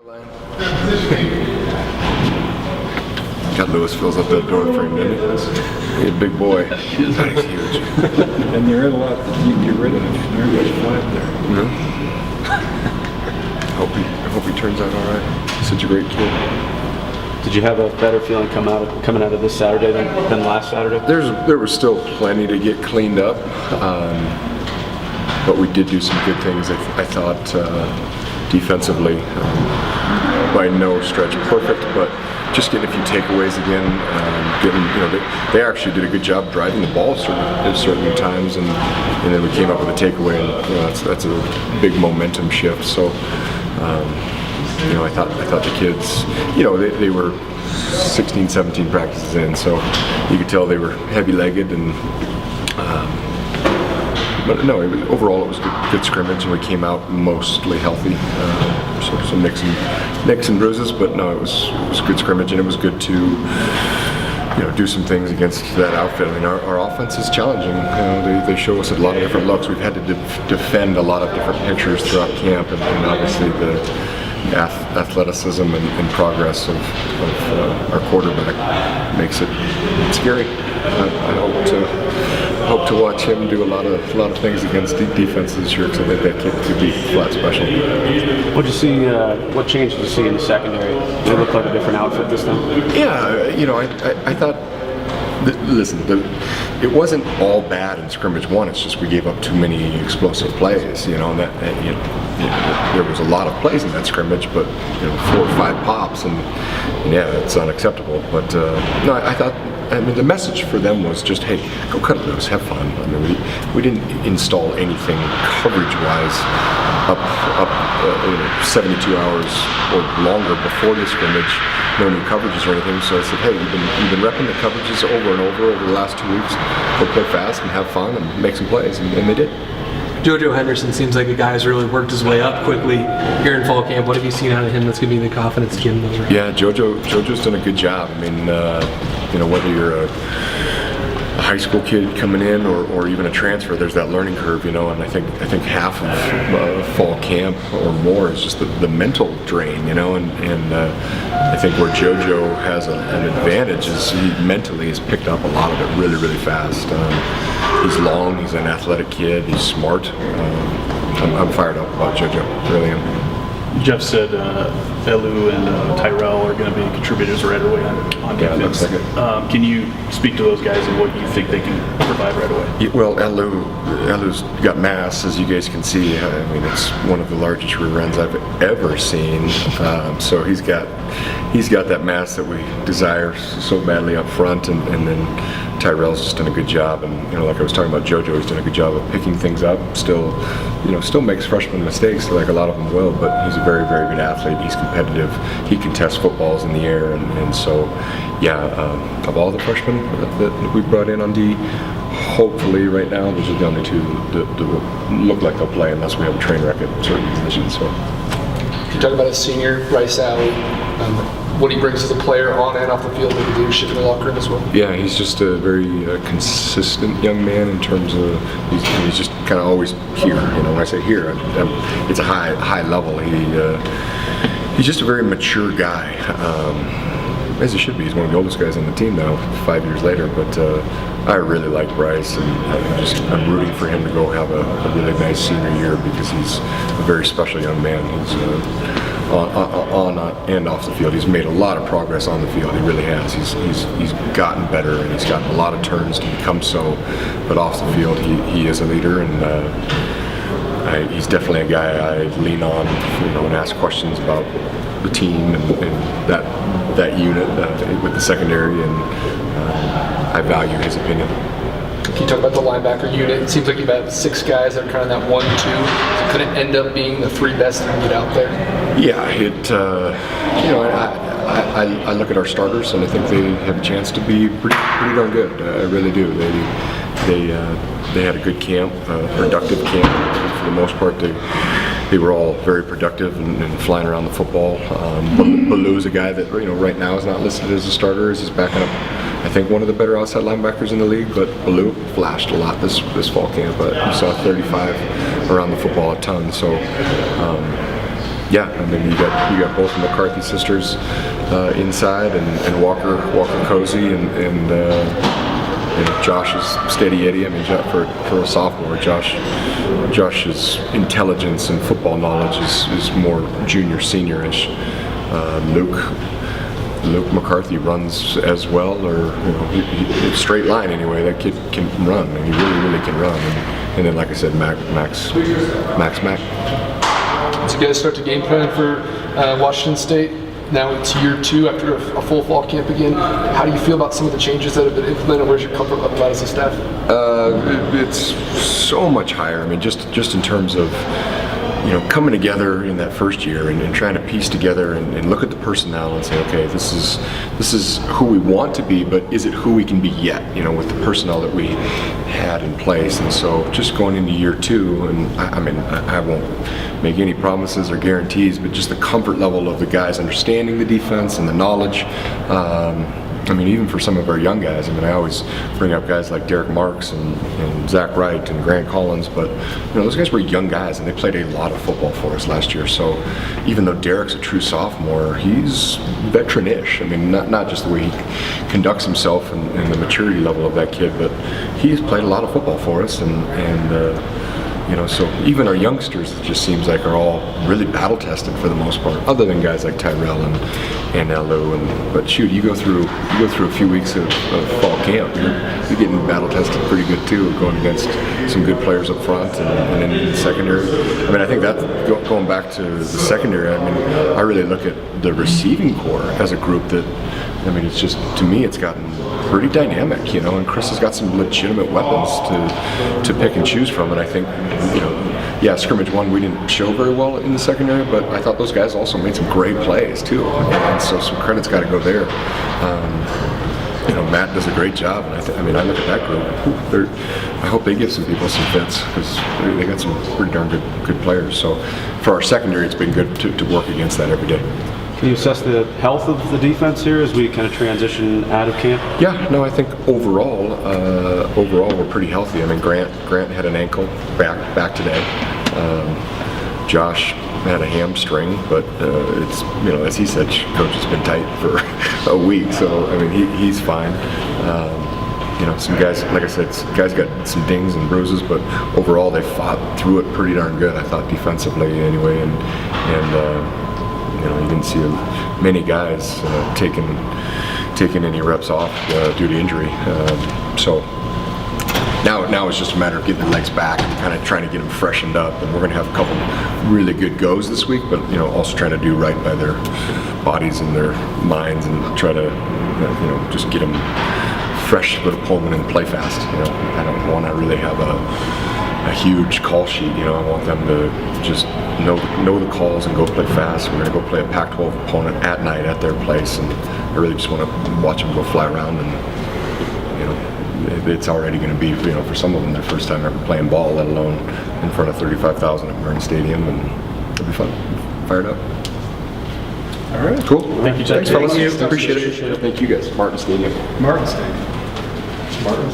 God, Lewis fills up that door frame, didn't he? He's a big boy. He's huge. And there ain't a lot that you can get rid of. Very much flat there. I hope he turns out all right. He's such a great kid. Did you have a better feeling coming out of this Saturday than last Saturday? There was still plenty to get cleaned up, but we did do some good things. I thought defensively, by no stretch perfect, but just getting a few takeaways again. They actually did a good job driving the ball at certain times, and then we came up with a takeaway, and that's a big momentum shift. So. I thought the kids, they were 16, 17 practices in, so you could tell they were heavy-legged, but no, overall it was good scrimmage, and we came out mostly healthy. Some nicks and bruises, but no, it was good scrimmage, and it was good to do some things against that outfit. I mean, our offense is challenging. They show us a lot of different looks. We've had to defend a lot of different pictures throughout camp, and obviously the athleticism and progress of our quarterback makes it scary. I hope to watch him do a lot of things against deep defenses this year, because I think that kid could be flat special. What'd you see? What changes did you see in the secondary? Did it look like a different outfit this time? Yeah, I thought. Listen, it wasn't all bad in scrimmage one. It's just we gave up too many explosive plays. And there was a lot of plays in that scrimmage, but 4 or 5 pops, and yeah, it's unacceptable. But no, I thought. I mean, the message for them was just, hey, go cut it loose, have fun. I mean, we didn't install anything coverage-wise up 72 hours or longer before the scrimmage, no new coverages or anything. So I said, hey, you've been repping the coverages over and over the last 2 weeks. Go play fast and have fun and make some plays, and they did. JoJo Henderson seems like a guy who's really worked his way up quickly here in fall camp. What have you seen out of him that's going to be the confidence to give him those reps? Yeah, JoJo's done a good job. I mean, whether you're a high school kid coming in or even a transfer, there's that learning curve, and I think half of fall camp or more is just the mental drain, and I think where JoJo has an advantage is he mentally has picked up a lot of it really, really fast. He's long, he's an athletic kid, he's smart. I'm fired up about JoJo, really am. Jeff said Elu and Tyrell are going to be contributors right away on defense. Looks like it. Can you speak to those guys and what you think they can provide right away? Yeah, well, Elu's got mass, as you guys can see. I mean, it's one of the largest rear ends I've ever seen. So he's got that mass that we desire so badly up front, and then Tyrell's just done a good job. And like I was talking about JoJo, he's done a good job of picking things up. Still makes freshman mistakes, like a lot of them will, but he's a very, very good athlete. He's competitive. He can test footballs in the air, and so, yeah, of all the freshmen that we brought in on D, hopefully right now those are the only 2 that look like they'll play unless we have a train wreck at certain positions. So, You talk about his senior, Bryce Alley, what he brings as a player on and off the field with leadership in the locker room as well. Yeah, he's just a very consistent young man in terms of he's just kind of always here. When I say here, it's a high level. He's just a very mature guy, as he should be. He's one of the oldest guys on the team now, 5 years later. But I really like Bryce, and I'm rooting for him to go have a really nice senior year, because he's a very special young man. He's on and off the field. He's made a lot of progress on the field. He really has. He's gotten better, and he's gotten a lot of turns to become so. But off the field, he is a leader, and he's definitely a guy I lean on, and ask questions about the team and that unit with the secondary, and I value his opinion. Can you talk about the linebacker unit? It seems like you've had 6 guys that are kind of that 1-2. So could it end up being the 3 best you can get out there? Yeah, I look at our starters, and I think they have a chance to be pretty darn good. I really do. They had a good camp, productive camp. For the most part, they were all very productive and flying around the football. Ballou's a guy that right now is not listed as a starter, as he's backing up, I think, one of the better outside linebackers in the league. But Ballou flashed a lot this fall camp. You saw 35 around the football a ton. So yeah, I mean you got both the McCarthy sisters inside, and Walker Cozy, and Josh's steady Eddie. I mean, for a sophomore, Josh's intelligence and football knowledge is more junior seniorish. Luke McCarthy runs as well, or straight line anyway. That kid can run, and he really can run. And then, like I said, Max. So you guys start to game plan for Washington State. Now it's year 2 after a full fall camp again. How do you feel about some of the changes that have been implemented? Where's your comfort level as a staff? It's so much higher. I mean, just in terms of coming together in that first year and trying to piece together and look at the personnel and say, okay, this is who we want to be, but is it who we can be yet? With the personnel that we had in place. And so just going into year 2, and I won't make any promises or guarantees, but just the comfort level of the guys understanding the defense and the knowledge. Even for some of our young guys, I always bring up guys like Derek Marks and Zach Wright and Grant Collins, but those guys were young guys and they played a lot of football for us last year. So even though Derek's a true sophomore, he's veteran-ish. Not just the way he conducts himself and the maturity level of that kid, but he's played a lot of football for us, so even our youngsters, it just seems like are all really battle tested for the most part, other than guys like Tyrell and Elu. But shoot, you go through a few weeks of fall camp, you're getting battle tested pretty good too, going against some good players up front and then in the secondary. I think that's going back to the secondary. I really look at the receiving corps as a group that, it's just, to me, it's gotten pretty dynamic, and Chris has got some legitimate weapons to pick and choose from. And I think, scrimmage 1 we didn't show very well in the secondary, but I thought those guys also made some great plays too, and so some credit's got to go there. Matt does a great job, and I look at that group. I hope they give some people some fits, because they got some pretty darn good players. So for our secondary, it's been good to work against that every day. Can you assess the health of the defense here as we kind of transition out of camp? Yeah, no, I think overall we're pretty healthy. Grant had an ankle back today. Josh had a hamstring, but it's as he said, coach has been tight for a week, so he's fine. Some guys, like I said, guys got some dings and bruises, but overall they fought through it pretty darn good, I thought, defensively anyway, and you didn't see many guys taking any reps off due to injury. So now it's just a matter of getting the legs back and kind of trying to get them freshened up. And we're going to have a couple really good goes this week, but also trying to do right by their bodies and their minds and try to just get them fresh with Pullman and play fast. I don't want to really have a huge call sheet. I want them to just know the calls and go play fast. We're going to go play a Pac-12 opponent at night at their place, and I really just want to watch them go fly around. And it's already going to be, for some of them, their first time ever playing ball, let alone in front of 35,000 at Martin Stadium, and it'll be fun. Fired up. All right. Cool. Thank you, Thanks, fellas. Thank you. Appreciate it. Thank you guys. Martin Stadium. Martin Stadium. Martin.